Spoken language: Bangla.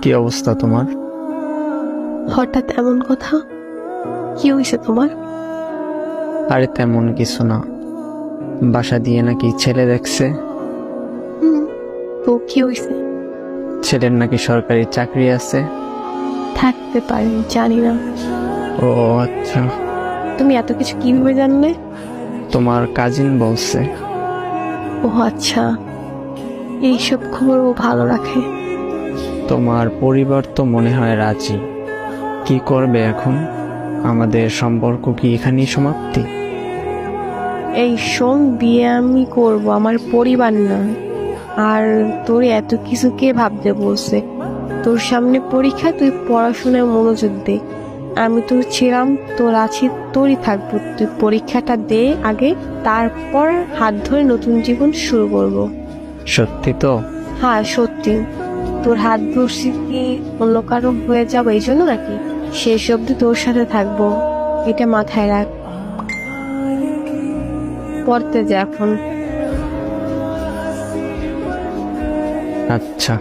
কি অবস্থা তোমার? হঠাৎ এমন কথা? কি হয়েছে তোমার? আরে তেমন কিছু না, বাসা দিয়ে নাকি ছেলে দেখছে। হুম, তো কি হয়েছে? ছেলের নাকি সরকারি চাকরি আছে। থাকতে পারে, জানি না। ও আচ্ছা, তুমি এত কিছু কিভাবে জানলে? তোমার কাজিন বলছে। ও আচ্ছা, এইসব খবর ও ভালো রাখে। তোমার পরিবার তো মনে হয় রাজি। কি করবে এখন? আমাদের সম্পর্ক কি এখানেই সমাপ্তি? এই শোন, বিয়ে আমি করব, আমার পরিবার না। আর তোর এত কিছু কে ভাবতে বলছে? তোর সামনে পরীক্ষা, তুই পড়াশোনায় মনোযোগ দে। আমি তোর ছিলাম, তোর আছি, তোরই থাকবো। তুই পরীক্ষাটা দে আগে, তারপর হাত ধরে নতুন জীবন শুরু করব। সত্যি তো? হ্যাঁ সত্যি। তোর হাত ধরছি কি অন্য কারো হয়ে যাবো এই জন্য নাকি? শেষ অব্দি তোর সাথে থাকবো, এটা মাথায় রাখ। পড়তে যা এখন। আচ্ছা।